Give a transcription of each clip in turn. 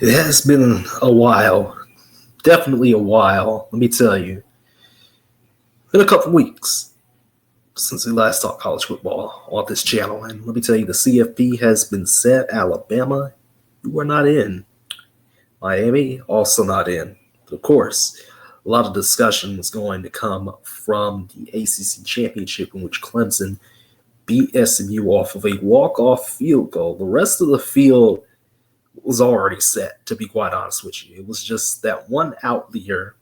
It has been a while, definitely a while. Let me tell you, been a couple weeks since we last talked college football on this channel, and let me tell you, the CFP has been set. Alabama, you are not in. Miami, also not in. Of course, a lot of discussion is going to come from the ACC championship in which Clemson beat SMU off of a walk-off field goal. The rest of the field was already set, to be quite honest with you. It was just that one outlier,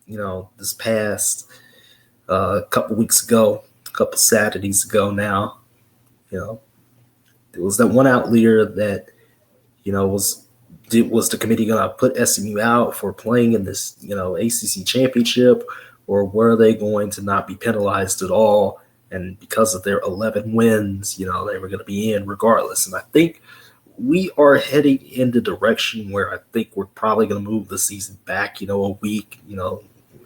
this past couple weeks ago, a couple Saturdays ago now, you know, it was that one outlier that, was the committee going to put SMU out for playing in this, ACC championship, or were they going to not be penalized at all? And because of their 11 wins, they were going to be in regardless. And I think we are heading in the direction where I think we're probably going to move the season back, a week,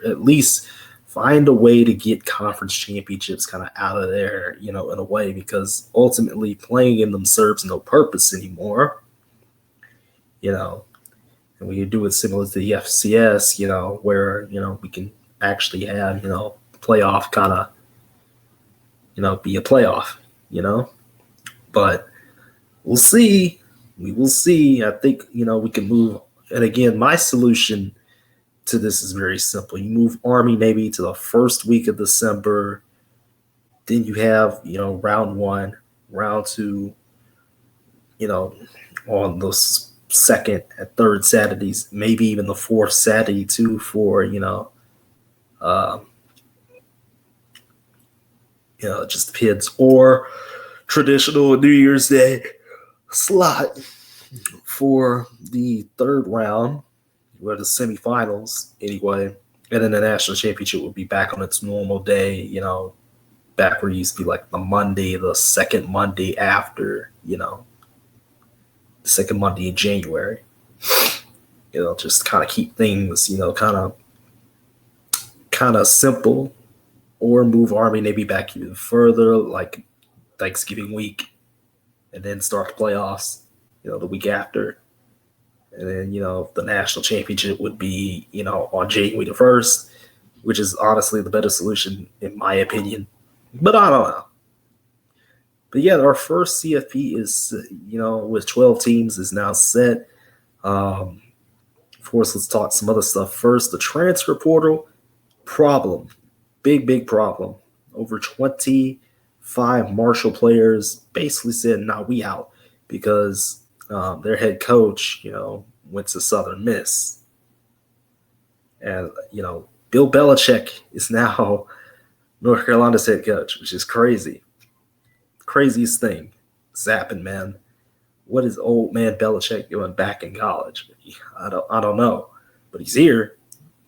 at least find a way to get conference championships kind of out of there, in a way, because ultimately playing in them serves no purpose anymore, and we do it similar to the FCS, where, we can actually have, playoff kind of, be a playoff, but we'll see. We will see. I think, we can move. And again, my solution to this is very simple. You move Army maybe to the first week of December. Then you have, round one, round two, on those second and third Saturdays, maybe even the fourth Saturday too for, just kids, or traditional New Year's Day slot for the third round, where the semifinals anyway, and then the national championship will be back on its normal day, back where it used to be like the second Monday after, the second Monday in January. Just kind of keep things, kind of simple, or move Army maybe back even further, like Thanksgiving week, and then start the playoffs, the week after. And then, the national championship would be, on January the 1st, which is honestly the better solution in my opinion. But I don't know. But yeah, our first CFP is, with 12 teams is now set. Of course, let's talk some other stuff first. The transfer portal problem. Big problem. Over 25 Marshall players basically said, nah, we out, because their head coach, went to Southern Miss. And, Bill Belichick is now North Carolina's head coach, which is crazy. Craziest thing. Zapping, man. What is old man Belichick doing back in college? I don't know. But he's here.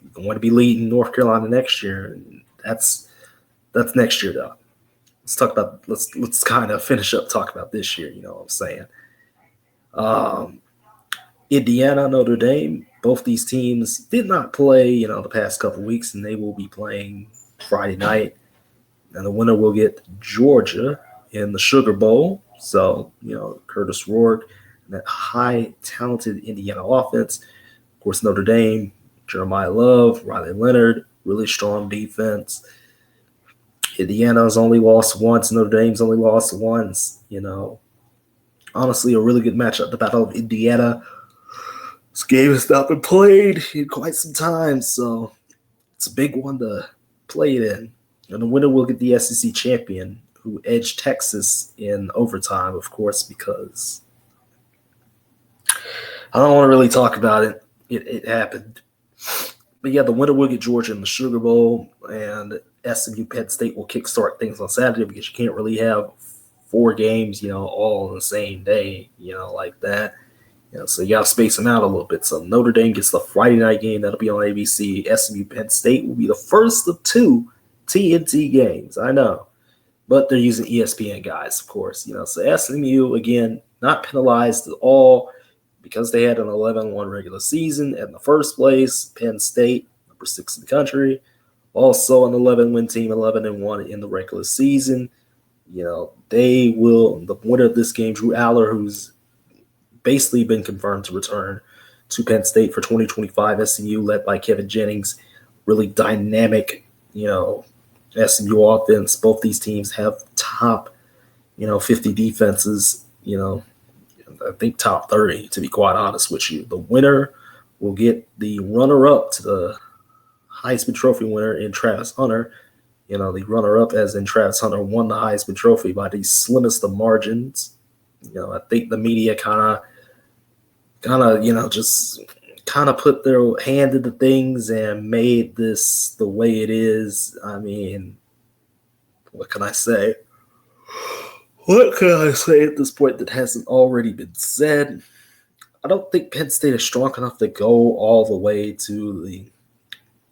He's going to be leading North Carolina next year. That's next year, though. Let's kind of finish up talking about this year, you know what I'm saying? Indiana, Notre Dame, both these teams did not play, the past couple weeks, and they will be playing Friday night. And the winner will get Georgia in the Sugar Bowl. So, Curtis Rourke, and that high, talented Indiana offense. Of course, Notre Dame, Jeremiah Love, Riley Leonard, really strong defense. Indiana's only lost once. Notre Dame's only lost once. Honestly, a really good matchup. The Battle of Indiana. This game has not been played in quite some time, so it's a big one to play it in. And the winner will get the SEC champion, who edged Texas in overtime, of course, because I don't want to really talk about it. It happened. But yeah, the winner will get Georgia in the Sugar Bowl, and SMU Penn State will kickstart things on Saturday, because you can't really have 4 games, all on the same day, like that. So you got to space them out a little bit. So Notre Dame gets the Friday night game. That'll be on ABC. SMU Penn State will be the first of 2 TNT games. I know. But they're using ESPN guys, of course. So SMU, again, not penalized at all because they had an 11-1 regular season in the first place. Penn State, number 6 in the country, also an 11-win team, 11-1 in the regular season. They will, the winner of this game, Drew Aller, who's basically been confirmed to return to Penn State for 2025. SMU, led by Kevin Jennings, really dynamic, SMU offense. Both these teams have top, 50 defenses, I think top 30, to be quite honest with you. The winner will get the runner-up to the Heisman Trophy winner in Travis Hunter. The runner-up, as in Travis Hunter, won the Heisman Trophy by the slimmest of margins. I think the media kind of, just kind of put their hand into things and made this the way it is. I mean, what can I say? What can I say at this point that hasn't already been said? I don't think Penn State is strong enough to go all the way to the,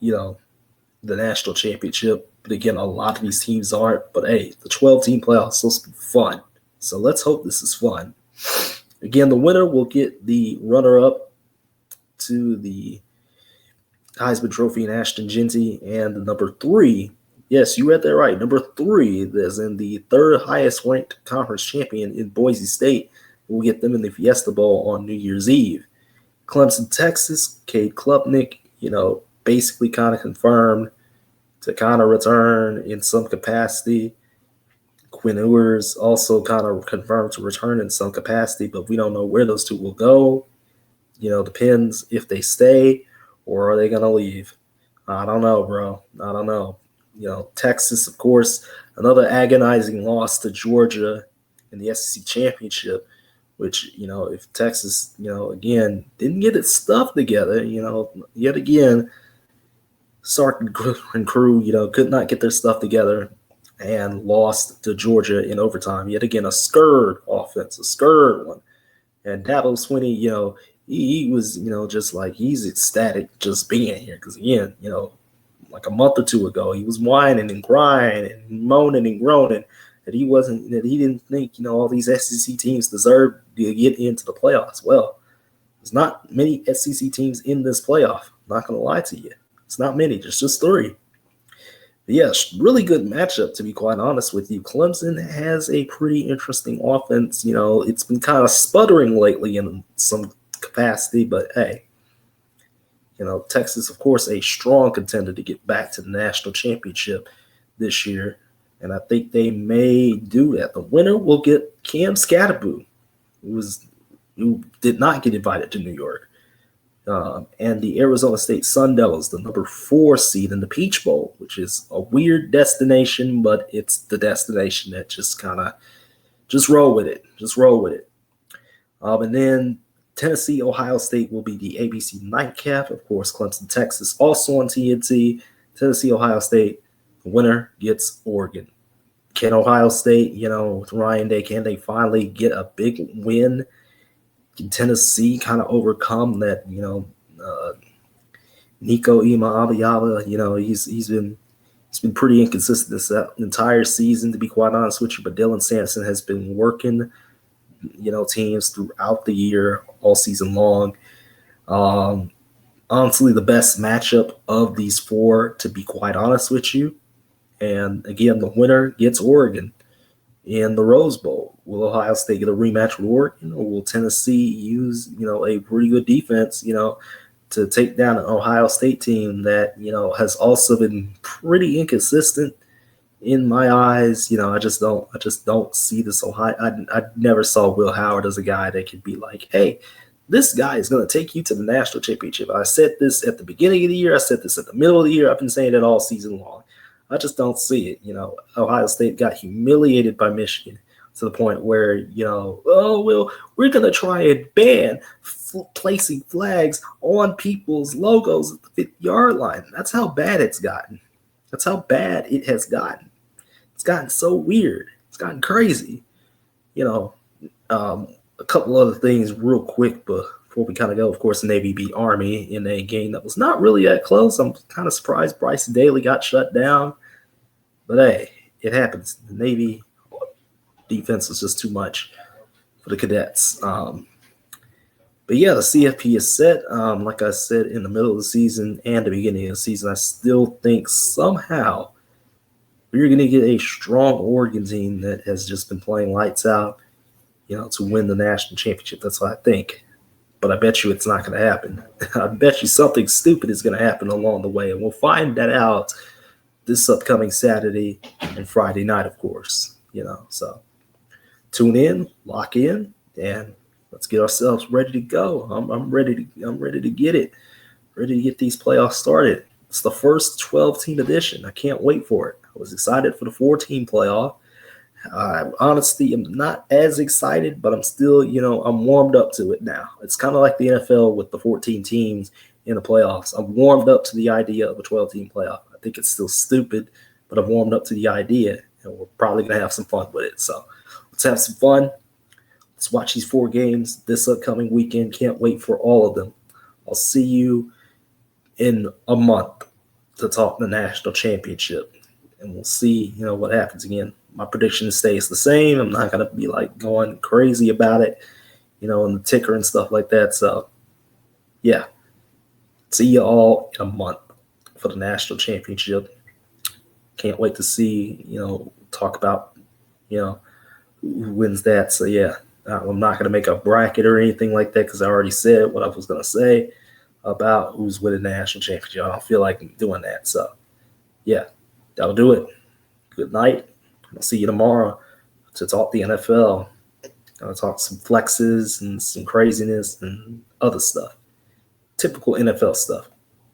the national championship. But again, a lot of these teams aren't. But hey, the 12-team playoffs is supposed to be fun. So let's hope this is fun. Again, the winner will get the runner-up to the Heisman Trophy in Ashton Jeanty, and the number 3. Yes, you read that right. Number 3, that's in the third highest ranked conference champion in Boise State. We'll get them in the Fiesta Bowl on New Year's Eve. Clemson, Texas, Cade Klubnik, basically kind of confirmed to kind of return in some capacity. Quinn Ewers also kind of confirmed to return in some capacity, but we don't know where those two will go. Depends if they stay or are they going to leave. I don't know, bro. I don't know. Texas, of course, another agonizing loss to Georgia in the SEC championship, which, if Texas, again, didn't get its stuff together, yet again, Sark and crew, could not get their stuff together and lost to Georgia in overtime. Yet again, a scared offense, a scared one. And Dabo Swinney, he was, just like he's ecstatic just being here. Because again, like a month or two ago, he was whining and crying and moaning and groaning that he didn't think, all these SEC teams deserved to get into the playoffs. Well, there's not many SEC teams in this playoff. I'm not going to lie to you. It's not many, just 3. But yes, really good matchup, to be quite honest with you. Clemson has a pretty interesting offense. It's been kind of sputtering lately in some capacity, but hey, Texas, of course, a strong contender to get back to the national championship this year, and I think they may do that. The winner will get Cam Skattebo, who did not get invited to New York. And the Arizona State Sun Devils, the number 4 seed in the Peach Bowl, which is a weird destination, but it's the destination that just roll with it. Just roll with it. And then Tennessee, Ohio State will be the ABC nightcap. Of course, Clemson, Texas, also on TNT. Tennessee, Ohio State, the winner gets Oregon. Can Ohio State, with Ryan Day, can they finally get a big win? Can Tennessee kind of overcome that, Nico Imaiava, he's been pretty inconsistent this entire season, to be quite honest with you, but Dylan Sampson has been working, teams throughout the year, all season long. Honestly, the best matchup of these 4, to be quite honest with you. And again, the winner gets Oregon in the Rose Bowl. Will Ohio State get a rematch with Oregon, or will Tennessee use, a pretty good defense, to take down an Ohio State team that, has also been pretty inconsistent in my eyes? I just don't see this Ohio. I never saw Will Howard as a guy that could be like, hey, this guy is going to take you to the national championship. I said this at the beginning of the year. I said this at the middle of the year. I've been saying it all season long. I just don't see it. Ohio State got humiliated by Michigan to the point where, we're going to try and ban placing flags on people's logos at the 50-yard line. That's how bad it's gotten. That's how bad it has gotten. It's gotten so weird. It's gotten crazy. A couple other things real quick before we kind of go. Of course, Navy beat Army in a game that was not really that close. I'm kind of surprised Bryson Daly got shut down. But hey, it happens. The Navy defense was just too much for the cadets. But yeah, the CFP is set. Like I said, in the middle of the season and the beginning of the season, I still think somehow we're going to get a strong Oregon team that has just been playing lights out. to win the national championship. That's what I think. But I bet you it's not going to happen. I bet you something stupid is going to happen along the way, and we'll find that out this upcoming Saturday and Friday night, of course. So tune in, lock in, and let's get ourselves ready to go. I'm ready to get it. Ready to get these playoffs started. It's the first 12-team edition. I can't wait for it. I was excited for the 4-team playoff. I honestly am not as excited, but I'm still, I'm warmed up to it now. It's kind of like the NFL with the 14 teams in the playoffs. I'm warmed up to the idea of a 12-team playoff. I think it's still stupid, but I'm warmed up to the idea, and we're probably going to have some fun with it. So let's have some fun. Let's watch these 4 games this upcoming weekend. Can't wait for all of them. I'll see you in a month to talk the national championship, and we'll see, what happens again. My prediction stays the same. I'm not going to be going crazy about it, in the ticker and stuff like that. So yeah, see you all in a month for the national championship. Can't wait to see, talk about, who wins that. So yeah, I'm not going to make a bracket or anything like that because I already said what I was going to say about who's winning the national championship. I don't feel like doing that. So yeah, that'll do it. Good night. I'll see you tomorrow to talk the NFL. I'll talk some flexes and some craziness and other stuff. Typical NFL stuff.